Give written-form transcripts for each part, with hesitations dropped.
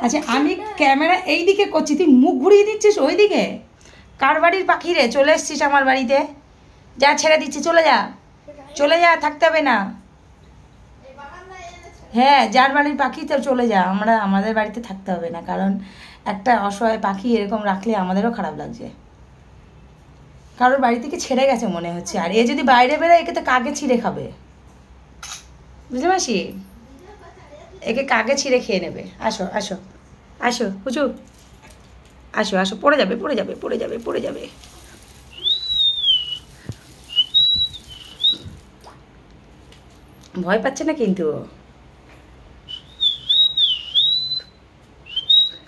আচ্ছা আমি ক্যামেরা এই দিকে করছি, তুই মুখ ঘুরিয়ে দিচ্ছিস ওই দিকে। কার বাড়ির পাখি রে? চলে এসছিস আমার বাড়িতে, যা ছেড়ে দিচ্ছি, চলে যা, চলে যা, থাকতে হবে না। হ্যাঁ, যার বাড়ির পাখি তো চলে যা, আমাদের বাড়িতে থাকতে হবে না, কারণ একটা অসহায় পাখি এরকম রাখলে আমাদেরও খারাপ লাগছে। কারোর বাড়ি থেকে ছেড়ে গেছে মনে হচ্ছে, আর এ যদি বাইরে বেরোয় একে তো কাকে ছিঁড়ে খাবে, বুঝতে পারছি? একে কাকে ছিঁড়ে খেয়ে নেবে। আসো আসো আসো পুচু, আসো আসো, পড়ে যাবে পড়ে যাবে পড়ে যাবে পড়ে যাবে। ভয় পাচ্ছে না কিন্তু,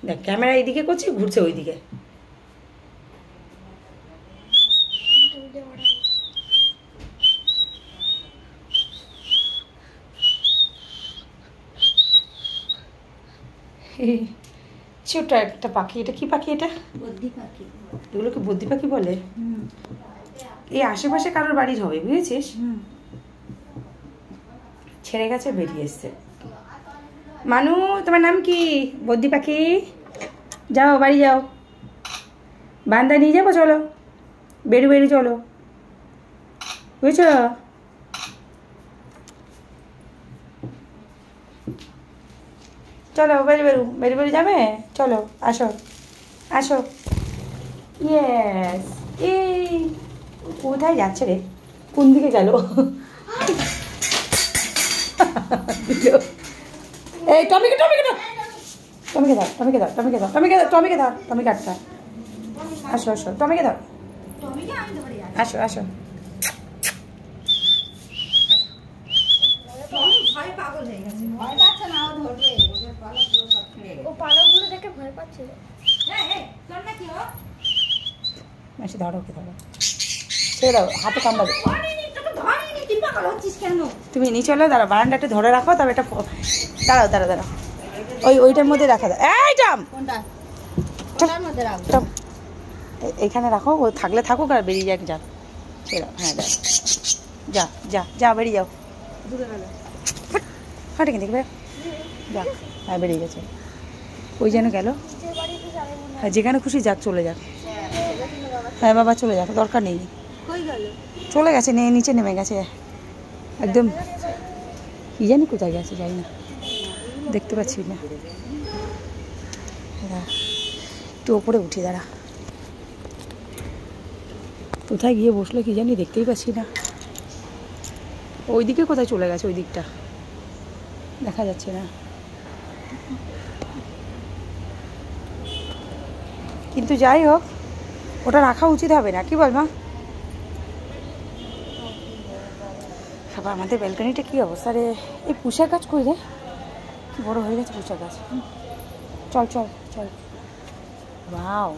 দেখ ক্যামেরা এইদিকে করছি, ঘুরছে ওইদিকে। ছোট একটা পাখি, এটা কি পাখি? এটা বদ্রি পাখি। এগুলোকে বদ্রি পাখি বলে। এই আশেপাশে কারোর বাড়ির হবে, বুঝেছিস? ছেড়ে গেছে, বেরিয়ে এসছে। মানু, তোমার নাম কি? বদ্রি পাখি, যাও বাড়ি যাও, বান্দা নিয়ে যাবো, চলো বেরু বেরু চলো, বুঝছো? চলো বেরু বেরু বেরু বেরু যাবে, চলো আসো আসো। ইয়েস, এই কোথায় যাচ্ছে রে? কোন দিকে গেল? এই টমিকে টমিকে টমিকে দাও টমিকে দাও টমিকে দাও টমিকে দাও টমিকে দাও টমিকে আটকা। আসো আসো, টমিকে দাও, আসো আসো। পাগল হয়ে গেছে, ভয় পাচ্ছে না, ও ধরবে, ওদের পালকগুলো সব ছিঁড়ে গেছে। ও পালকগুলো দেখে ভয় পাচ্ছে। তোর না কি ও? মাসি ধরো, ওকে ধরো, ছেড়ে দাও, হাতে কামড়াবে। তুমি নিচে চলো, দাঁড়াও, বারান্দাটা ধরে রাখো, তবে এটা দাঁড়াও দাঁড়াও দাঁড়াও, ওইটার মধ্যে রাখা দাও। এই টাম, এইখানে রাখো, ও থাকলে থাকুক, আর বেরিয়ে যাক, যাক ছেড়ে দাও। হ্যাঁ দাও, যা যা যা, বেরিয়ে যাও, হাটে কিনে দেখবে, যাক, হ্যাঁ বেরিয়ে গেছে। ওই যেন গেল, হ্যাঁ যেখানে খুশি যাক, চলে যাক। হ্যাঁ বাবা চলে যাক, দরকার নেই, চলে গেছে, নিচে নেমে গেছে একদম। কি জানি কোথায় গেছে, যাই না, দেখতে পাচ্ছি না। একটু ওপরে উঠি, দাঁড়া, কোথায় গিয়ে বসলো কি জানি, দেখতেই পাচ্ছি না। ওইদিকে কোথায় চলে গেছে, ওই দিকটা দেখা যাচ্ছে না, কিন্তু যাই হোক, ওটা রাখা উচিত হবে না, কি বল মা? আবার আমাদের ব্যালকনিটা কি অবস্থা রে? এই পুষা গাছ কই রে? কি বড় হয়ে গেছে পুষা গাছ। চল চল চল, ওয়াও।